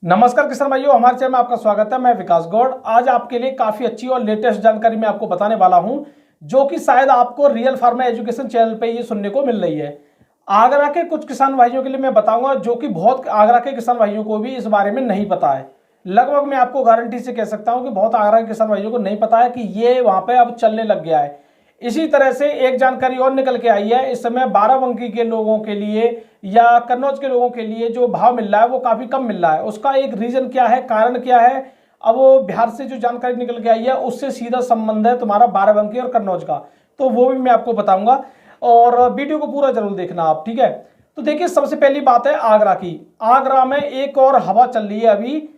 नमस्कार किसान भाइयों, हमारे चैनल में आपका स्वागत है। मैं विकास गौड़। आज आपके लिए काफी अच्छी और लेटेस्ट जानकारी मैं आपको बताने वाला हूं, जो कि शायद आपको रियल फार्मर एजुकेशन चैनल पे ये सुनने को मिल रही है। आगरा के कुछ किसान भाइयों के लिए मैं बताऊंगा, जो कि बहुत आगरा के किसान भाइयों को भी इस बारे में नहीं पता है। लगभग मैं आपको गारंटी से कह सकता हूं कि बहुत आगरा के किसान भाइयों को नहीं पता है कि ये वहां पे अब चलने लग गया है। इसी तरह से एक जानकारी और निकल के आई है, इस समय बाराबंकी के लोगों के लिए या कन्नौज के लोगों के लिए जो भाव मिल रहा है वो काफी कम मिल रहा है। उसका एक रीजन क्या है, कारण क्या है? अब वो बिहार से जो जानकारी निकल के आई है उससे सीधा संबंध है तुम्हारा बाराबंकी और कन्नौज का, तो वो भी मैं आपको बताऊंगा और वीडियो को पूरा जरूर देखना आप, ठीक है। तो देखिए, सबसे पहली बात है आगरा की। आगरा में एक और हवा चल रही है अभी।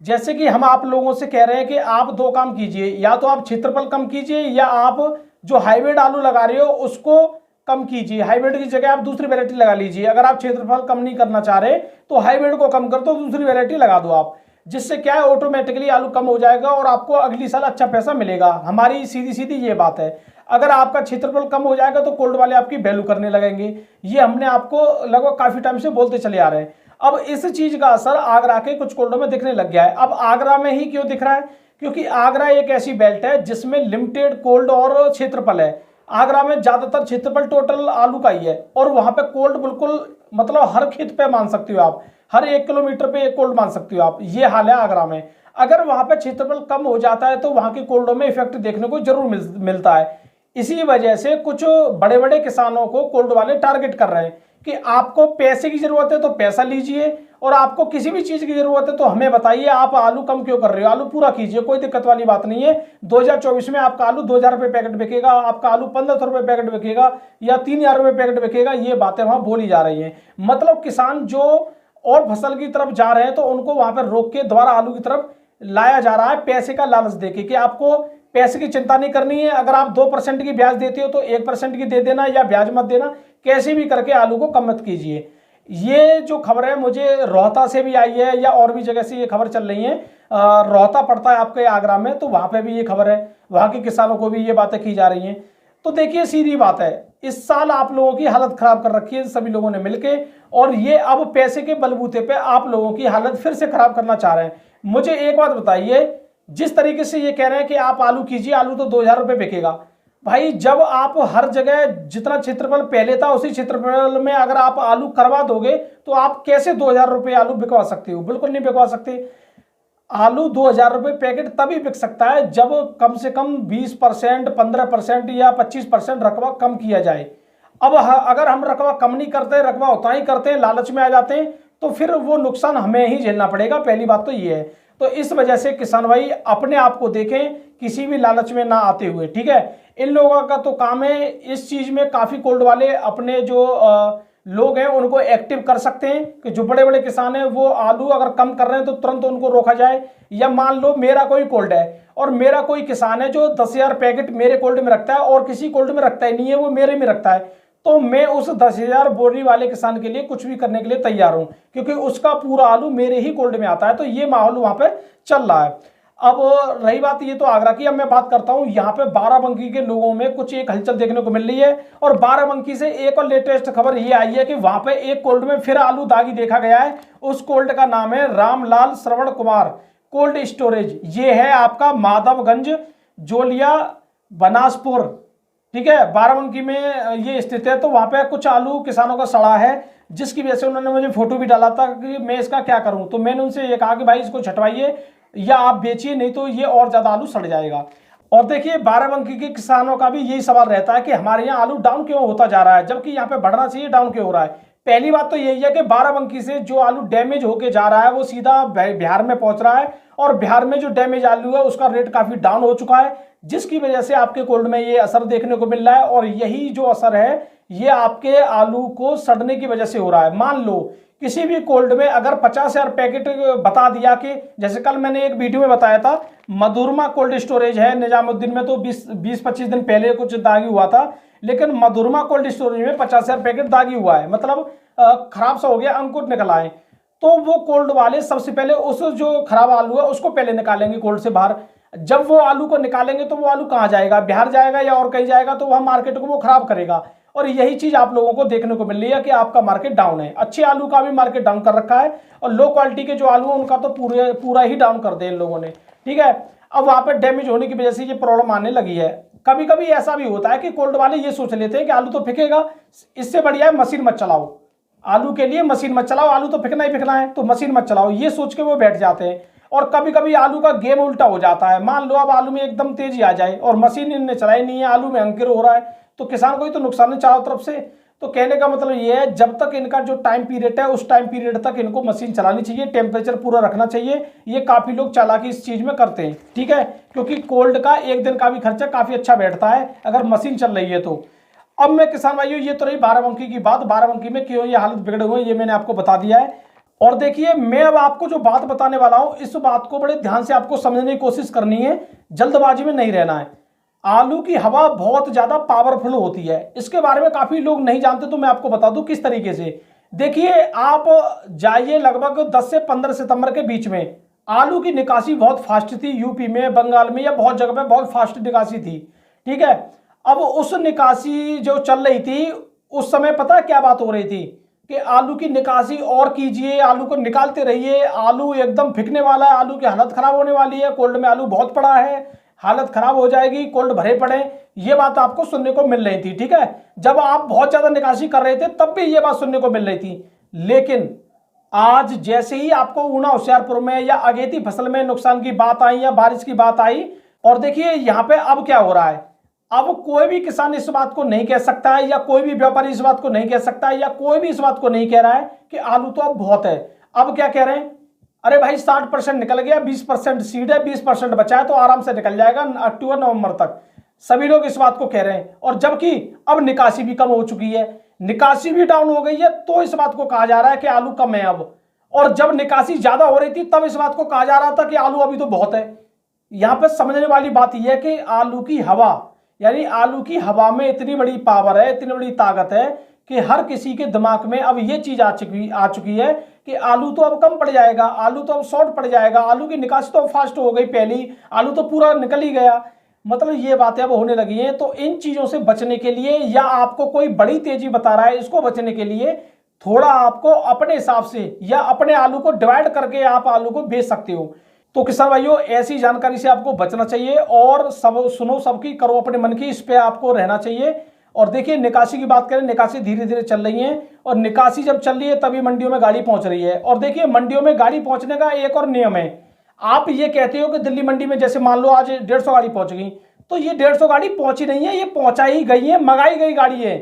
जैसे कि हम आप लोगों से कह रहे हैं कि आप दो काम कीजिए, या तो आप क्षेत्रफल कम कीजिए या आप जो हाइब्रिड आलू लगा रहे हो उसको कम कीजिए। हाइब्रिड की जगह आप दूसरी वैरायटी लगा लीजिए। अगर आप क्षेत्रफल कम नहीं करना चाह रहे तो हाइब्रिड को कम कर दो, दूसरी वैरायटी लगा दो आप। जिससे क्या है, ऑटोमेटिकली आलू कम हो जाएगा और आपको अगली साल अच्छा पैसा मिलेगा। हमारी सीधी सीधी ये बात है। अगर आपका क्षेत्रफल कम हो जाएगा तो कोल्ड वाले आपकी वैल्यू करने लगेंगे। ये हमने आपको लगभग काफी टाइम से बोलते चले आ रहे हैं। अब इस चीज का असर आगरा के कुछ कोल्डों में दिखने लग गया है। अब आगरा में ही क्यों दिख रहा है? क्योंकि आगरा एक ऐसी बेल्ट है जिसमें लिमिटेड कोल्ड और क्षेत्रफल है। आगरा में ज्यादातर क्षेत्रफल टोटल आलू का ही है और वहां पे कोल्ड बिल्कुल, मतलब हर खेत पे मान सकते हो आप, हर 1 किलोमीटर पे एक कोल्ड मान सकते हो आप। ये हाल है आगरा में। अगर वहां पे क्षेत्रफल कम हो जाता है तो वहां के कोल्डों में इफेक्ट देखने को जरूर मिलता है। इसी वजह से कुछ बड़े बड़े किसानों को कोल्ड वाले टारगेट कर रहे हैं कि आपको पैसे की जरूरत है तो पैसा लीजिए, और आपको किसी भी चीज की जरूरत है तो हमें बताइए। आप आलू कम क्यों कर रहे हो? आलू पूरा कीजिए, कोई दिक्कत वाली बात नहीं है। 2024 में आपका आलू 2000 रुपए पैकेट बिकेगा, आपका आलू 1500 रुपए पैकेट बिकेगा या 3000 रुपए पैकेट बिकेगा। ये बातें वहां बोली जा रही हैं। मतलब किसान जो और फसल की तरफ जा रहे हैं तो उनको वहां पर रोक के दोबारा आलू की तरफ लाया जा रहा है, पैसे का लालच देके कि आपको पैसे की चिंता नहीं करनी है। अगर आप 2% की ब्याज देते हो तो 1% की दे देना या ब्याज मत देना, कैसे भी करके आलू को कम मत कीजिए। ये जो खबर है मुझे रोहता से भी आई है या और भी जगह से ये खबर चल रही है। रोहता पड़ता है आपके आगरा में, तो वहां पे भी ये खबर है, वहां के किसानों को भी ये बातें की जा रही हैं। तो देखिए, सीधी बात है, इस साल आप लोगों की हालत खराब कर रखी है सभी लोगों ने मिलके, और ये अब पैसे के बलबूते पे आप लोगों की हालत फिर से खराब करना चाह रहे हैं। मुझे एक बात बताइए, जिस तरीके से ये कह रहे हैं कि आप आलू कीजिए, आलू तो 2000 रुपए बिकेगा। भाई, जब आप हर जगह जितना क्षेत्रफल पहले था उसी क्षेत्रफल में अगर आप आलू करवा दोगे तो आप कैसे 2000 रुपए आलू बिकवा सकते हो? बिल्कुल नहीं बिकवा सकते। आलू 2000 रुपए पैकेट तभी बिक सकता है जब कम से कम 20%, 15% या 25% रकबा कम किया जाए। अब अगर हम रकबा कम नहीं करते, रकबा उतना ही करते हैं, लालच में आ जाते हैं, तो फिर वो नुकसान हमें ही झेलना पड़ेगा। पहली बात तो ये है। तो इस वजह से किसान भाई अपने आप को देखें, किसी भी लालच में ना आते हुए, ठीक है। इन लोगों का तो काम है इस चीज में, काफी कोल्ड वाले अपने जो लोग हैं उनको एक्टिव कर सकते हैं कि जो बड़े बड़े किसान हैं वो आलू अगर कम कर रहे हैं तो तुरंत उनको रोका जाए। या मान लो मेरा कोई कोल्ड है और मेरा कोई किसान है जो 10,000 पैकेट मेरे कोल्ड में रखता है और किसी कोल्ड में रखता ही नहीं है, वो मेरे में रखता है, तो मैं उस 10,000 बोरी वाले किसान के लिए कुछ भी करने के लिए तैयार हूं, क्योंकि उसका पूरा आलू मेरे ही कोल्ड में आता है। तो ये माहौल वहां पे चल रहा है। अब रही बात ये तो आगरा की, अब मैं बात करता हूं यहाँ पे बाराबंकी के लोगों में कुछ एक हलचल देखने को मिल रही है। और बाराबंकी से एक और लेटेस्ट खबर ये आई है कि वहां पे एक कोल्ड में फिर आलू दागी देखा गया है। उस कोल्ड का नाम है रामलाल श्रवण कुमार कोल्ड स्टोरेज। ये है आपका माधवगंज, जोलिया, बनासपुर, ठीक है, बाराबंकी में ये स्थित है। तो वहां पे कुछ आलू किसानों का सड़ा है, जिसकी वजह से उन्होंने मुझे फोटो भी डाला था कि मैं इसका क्या करूं। तो मैंने उनसे ये कहा कि भाई इसको छटवाइए या आप बेचिए, नहीं तो ये और ज्यादा आलू सड़ जाएगा। और देखिए, बाराबंकी के किसानों का भी यही सवाल रहता है कि हमारे यहाँ आलू डाउन क्यों होता जा रहा है, जबकि यहाँ पे बढ़ना चाहिए, डाउन क्यों हो रहा है। पहली बात तो यही है कि बाराबंकी से जो आलू डैमेज होके जा रहा है वो सीधा बिहार में पहुंच रहा है, और बिहार में जो डैमेज आलू है उसका रेट काफी डाउन हो चुका है, जिसकी वजह से आपके कोल्ड में ये असर देखने को मिल रहा है। और यही जो असर है ये आपके आलू को सड़ने की वजह से हो रहा है। मान लो किसी भी कोल्ड में अगर 50,000 पैकेट बता दिया कि, जैसे कल मैंने एक वीडियो में बताया था, मधुरमा कोल्ड स्टोरेज है निजामुद्दीन में, तो 20-25 दिन पहले कुछ दागी हुआ था, लेकिन मधुरमा कोल्ड स्टोरेज में 50,000 पैकेट दागी हुआ है, मतलब खराब सा हो गया, अंकुर निकल आए। तो वो कोल्ड वाले सबसे पहले उस जो खराब आलू है उसको पहले निकालेंगे कोल्ड से बाहर। जब वो आलू को निकालेंगे तो वो आलू कहाँ जाएगा? बिहार जाएगा या और कहीं जाएगा, तो वह मार्केट को वो खराब करेगा। और यही चीज आप लोगों को देखने को मिल रही है कि आपका मार्केट डाउन है। अच्छे आलू का भी मार्केट डाउन कर रखा है और लो क्वालिटी के जो आलू है उनका तो पूरा ही डाउन कर दिया इन लोगों ने, ठीक है। अब वहां पर डैमेज होने की वजह से ये प्रॉब्लम आने लगी है। कभी कभी ऐसा भी होता है कि कोल्ड वाले ये सोच लेते हैं कि आलू तो फेंकेगा, इससे बढ़िया है मशीन मत चलाओ, आलू के लिए मशीन मत चलाओ, आलू तो फेंकना ही फेंकना है तो मशीन मत चलाओ, ये सोच के वो बैठ जाते हैं। और कभी कभी आलू का गेम उल्टा हो जाता है। मान लो अब आलू में एकदम तेजी आ जाए और मशीन इनने चलाई नहीं है, आलू में अंकुर हो रहा है, तो किसान को ही तो नुकसान है चारों तरफ से। तो कहने का मतलब ये है, जब तक इनका जो टाइम पीरियड है उस टाइम पीरियड तक इनको मशीन चलानी चाहिए, टेम्परेचर पूरा रखना चाहिए। ये काफी लोग चालाकी इस चीज में करते हैं, ठीक है, क्योंकि कोल्ड का एक दिन का भी खर्चा काफी अच्छा बैठता है अगर मशीन चल रही है तो। अब मैं किसान भाइयों, ये तो रही बाराबंकी की बात, बाराबंकी में क्यों ये हालत बिगड़े हुए ये मैंने आपको बता दिया है। और देखिए, मैं अब आपको जो बात बताने वाला हूं इस बात को बड़े ध्यान से आपको समझने की कोशिश करनी है, जल्दबाजी में नहीं रहना है। आलू की हवा बहुत ज्यादा पावरफुल होती है, इसके बारे में काफी लोग नहीं जानते, तो मैं आपको बता दूं किस तरीके से। देखिए, आप जाइए लगभग 10 से 15 सितंबर के बीच में आलू की निकासी बहुत फास्ट थी, यूपी में, बंगाल में या बहुत जगह पे बहुत फास्ट निकासी थी, ठीक है। अब उस निकासी जो चल रही थी उस समय पता है क्या बात हो रही थी कि आलू की निकासी और कीजिए, आलू को निकालते रहिए, आलू एकदम फिकने वाला है, आलू की हालत खराब होने वाली है, कोल्ड में आलू बहुत पड़ा है, हालत खराब हो जाएगी, कोल्ड भरे पड़े, ये बात आपको सुनने को मिल रही थी, ठीक है। जब आप बहुत ज्यादा निकासी कर रहे थे तब भी ये बात सुनने को मिल रही थी। लेकिन आज जैसे ही आपको ऊना होशियारपुर में या अगेती फसल में नुकसान की बात आई या बारिश की बात आई, और देखिए यहां पे अब क्या हो रहा है, अब कोई भी किसान इस बात को नहीं कह सकता है या कोई भी व्यापारी इस बात को नहीं कह सकता है या कोई भी इस बात को नहीं कह रहा है कि आलू तो अब बहुत है। अब क्या कह रहे हैं, अरे भाई 60% निकल गया, 20% सीड है, 20% बचा है तो आराम से निकल जाएगा अक्टूबर नवंबर तक, सभी लोग इस बात को कह रहे हैं। और जबकि अब निकासी भी कम हो चुकी है, निकासी भी डाउन हो गई है, तो इस बात को कहा जा रहा है कि आलू कम है अब। और जब निकासी ज्यादा हो रही थी तब इस बात को कहा जा रहा था कि आलू अभी तो बहुत है। यहां पर समझने वाली बात यह है कि आलू की हवा, यानी आलू की हवा में इतनी बड़ी पावर है, इतनी बड़ी ताकत है कि हर किसी के दिमाग में अब ये चीज आ चुकी है कि आलू तो अब कम पड़ जाएगा, आलू तो अब शॉर्ट पड़ जाएगा, आलू की निकासी तो अब फास्ट हो गई, पहली आलू तो पूरा निकल ही गया, मतलब ये बातें अब होने लगी हैं। तो इन चीजों से बचने के लिए, या आपको कोई बड़ी तेजी बता रहा है, इसको बचने के लिए थोड़ा आपको अपने हिसाब से या अपने आलू को डिवाइड करके आप आलू को बेच सकते हो। तो किसान भाइयों, ऐसी जानकारी से आपको बचना चाहिए और सब सुनो, सबकी करो अपने मन की, इस पे आपको रहना चाहिए। और देखिए, निकासी की बात करें, निकासी धीरे धीरे चल रही है और निकासी जब चल रही है तभी मंडियों में गाड़ी पहुंच रही है। और देखिए, मंडियों में गाड़ी पहुंचने का एक और नियम है। आप ये कहते हो कि दिल्ली मंडी में जैसे मान लो आज 150 गाड़ी पहुंच गई, तो ये 150 गाड़ी पहुंची नहीं है, ये पहुंचाई गई है, मंगाई गई गाड़ी है।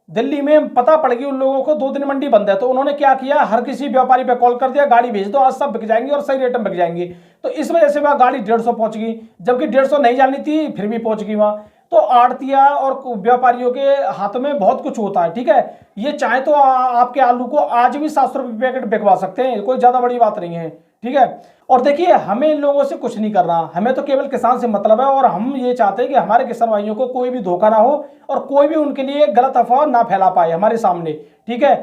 दिल्ली में पता पड़ गई उन लोगों को 2 दिन मंडी बंद है, तो उन्होंने क्या किया, हर किसी व्यापारी पे कॉल कर दिया, गाड़ी भेज दो, आज सब बिक जाएंगी और सही रेट में बिक जाएंगी। तो इस वजह से वह गाड़ी 150 पहुंच गई, जबकि 150 नहीं जानी थी, फिर भी पहुंच गई वहां। तो आड़तिया और व्यापारियों के हाथ में बहुत कुछ होता है, ठीक है। ये चाहे तो आपके आलू को आज भी 700 रुपये पैकेट बिकवा सकते हैं, कोई ज्यादा बड़ी बात नहीं है, ठीक है। और देखिए, हमें इन लोगों से कुछ नहीं करना, हमें तो केवल किसान से मतलब है। और हम ये चाहते हैं कि हमारे किसान भाइयों को कोई भी धोखा ना हो और कोई भी उनके लिए गलत अफवाह ना फैला पाए हमारे सामने, ठीक है।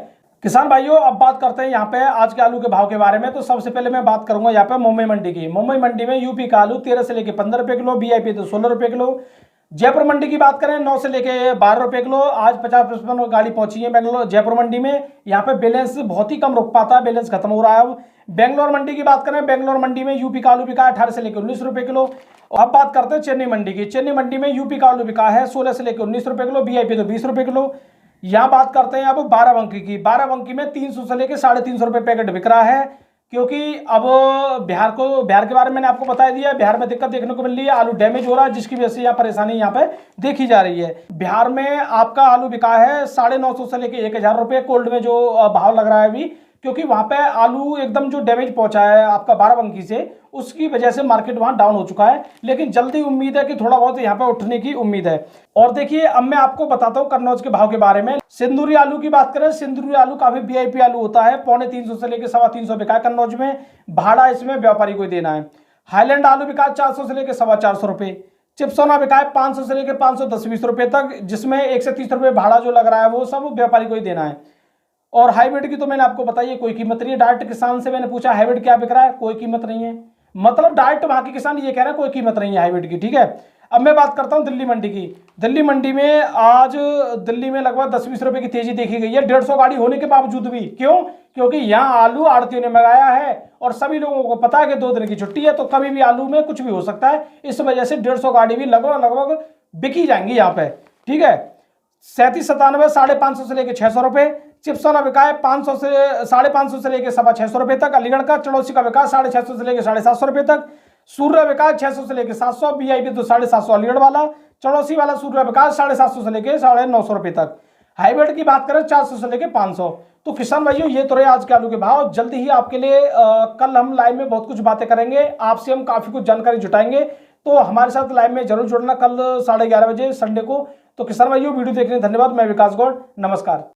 किसान भाइयों, अब बात करते हैं यहाँ पे आज के आलू के भाव के बारे में। तो सबसे पहले मैं बात करूंगा यहाँ पे मुंबई मंडी की। मुंबई मंडी में यूपी का आलू 13 से लेके 15 रुपए किलो, बीआईपी तो 16 रुपए किलो। जयपुर मंडी की बात करें 9 से लेके 12 रुपए किलो। आज 50-55 गाड़ी पहुंची है बेंगलोर जयपुर मंडी में। यहाँ पे बैलेंस बहुत ही कम रुक पाता है, बैलेंस खत्म हो रहा है अब। बेंगलोर मंडी की बात करें, बेंगलोर मंडी में यूपी का आलू बिका है 18 से लेकर 19 रुपए किलो। अब बात करते हैं चेन्नई मंडी की। चेन्नई मंडी में यूपी का आलू बिका है 16 से लेकर 19 रुपए किलो, बीआईपी तो 20 रुपए किलो। यहाँ बात करते हैं अब बाराबंकी की। बाराबंकी में 300 से लेकर 350 रुपए पैकेट बिक रहा है, क्योंकि अब बिहार के बारे में मैंने आपको बता दिया, बिहार में दिक्कत देखने को मिल रही है, आलू डैमेज हो रहा है, जिसकी वजह से यहाँ परेशानी यहाँ पे देखी जा रही है। बिहार में आपका आलू बिका है 950 से लेकर 1000 रुपये कोल्ड में जो भाव लग रहा है अभी, क्योंकि वहां पे आलू एकदम जो डैमेज पहुंचा है आपका बाराबंकी से, उसकी वजह से मार्केट वहां डाउन हो चुका है। लेकिन जल्दी उम्मीद है कि थोड़ा बहुत यहाँ पे उठने की उम्मीद है। और देखिए, अब मैं आपको बताता हूँ कन्नौज के भाव के बारे में। सिंदूरी आलू की बात करें, सिंदूरी आलू काफी वीआईपी आलू होता है, 350 से लेकर 325 बिका है कन्नौज में। भाड़ा इसमें व्यापारी को देना है। हाईलैंड आलू बिका 400 से लेकर 425 रुपए। चिप्सोना बिका है 500 से लेकर 510-20 रुपए तक, जिसमें 1 से 30 रुपए भाड़ा जो लग रहा है वो सब व्यापारी को ही देना है। और हाइब्रिड की तो मैंने आपको बताइए कोई कीमत नहीं है। डायरेक्ट किसान से मैंने पूछा हाइब्रिड क्या बिक रहा है, कोई कीमत नहीं है। मतलब डायरेक्ट वहां के किसान ये कह रहे हैं कोई कीमत नहीं है हाइब्रिड की, ठीक है। अब मैं बात करता हूं दिल्ली मंडी की। दिल्ली मंडी में आज दिल्ली में लगभग 10-20 रुपए की तेजी देखी गई है, 150 गाड़ी होने के बावजूद भी। क्यों? क्योंकि यहाँ आलू आड़तियों ने मंगाया है और सभी लोगों को पता है कि 2 दिन की छुट्टी है, तो कभी भी आलू में कुछ भी हो सकता है। इस वजह से 150 गाड़ी भी लगभग बिकी जाएंगी यहाँ पे। ठीक है, 3797 550 से लेकर 600 रुपए। चिप्सोना बिका है 500 से 550 से लेकर 625 रुपए तक। अलीगढ़ का चड़ौसी का बिका 650 से लेकर 750 रुपए तक। सूर्य बिका 600 से लेकर 700। वीआईपी तो 750 अलीगढ़ वाला। चड़ौसी वाला सूर्य बिका 750 से लेकर 950 रुपए तक। हाइब्रिड की बात करें 400 से लेकर 500। तो किसान भाइयों ये तो रहे आज के आलू के भाव। जल्दी ही आपके लिए कल हम लाइव में बहुत कुछ बातें करेंगे, आपसे हम काफी कुछ जानकारी जुटाएंगे। तो हमारे साथ लाइव में जरूर जुड़ना कल 11:30 बजे संडे को। तो किसान भाइयों वीडियो देखने धन्यवाद। मैं विकास गौड़, नमस्कार।